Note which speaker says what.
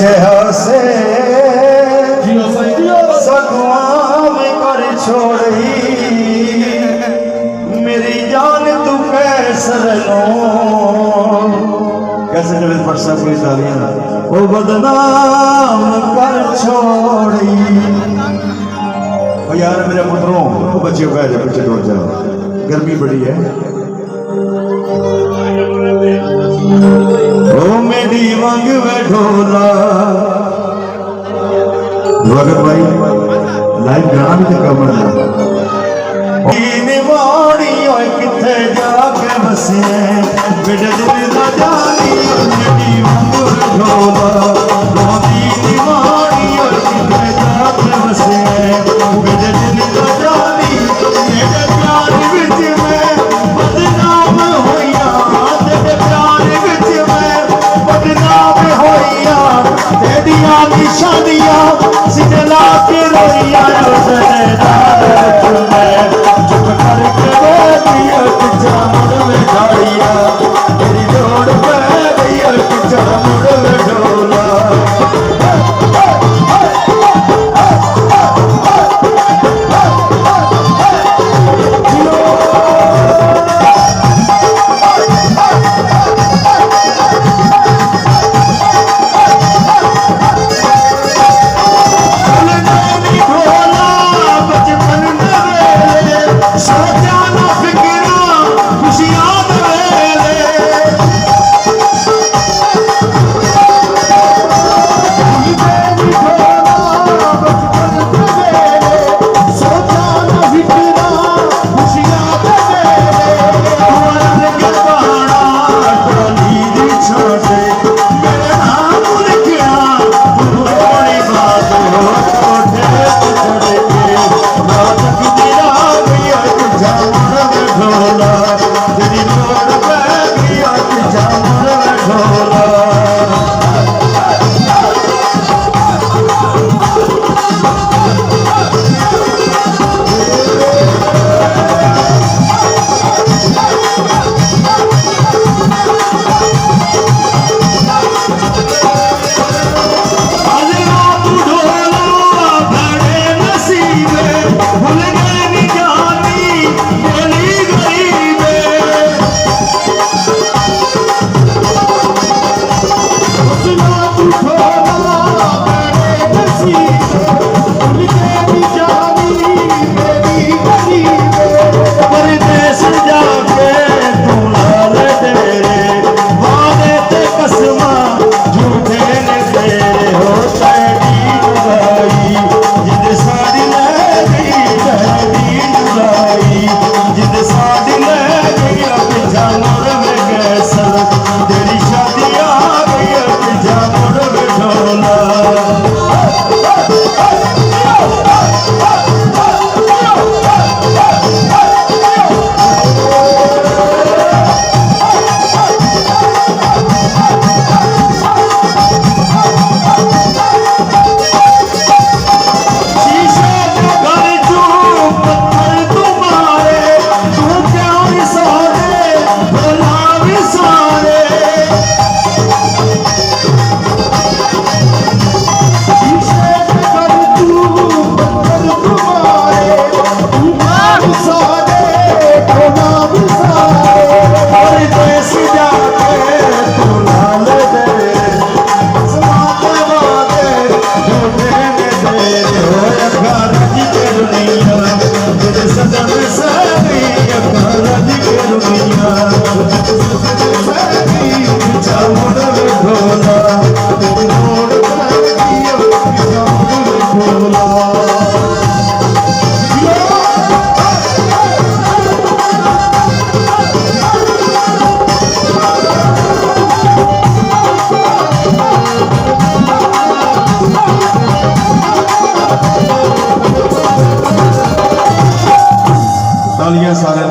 Speaker 1: हसे सगुआं में कर छोड़ी मेरी जान तू कैसर लो कैसे जब परसा पूरी तालियां वो बदनाम कर छोड़ी। यार मेरे पुत्रों वो बच्चे को जाओ पीछे दौड़ जाओ गर्मी बड़ी है। ओ मेरी वंग में ढोला भगत भाई लाइव गाना भी तो कमर निवाड़ी और किथे जाके बसे बेटे दिल दा जानी मेरी वंग में ढोला रोदी निवाड़ी और किथे जाके बसे बेटे दिल दा जानी मेरे प्यार विच मैं बदनाम होइया तेरे प्यार विच मैं बदनाम होइया तेरिया निशानियां सिजला के रोइया रोज़ने रात मैं चुप करके बैठिया किचा मुड़ में ढाइया तेरी जोड़ पे गई किचा मुड़ में ढोला। सारे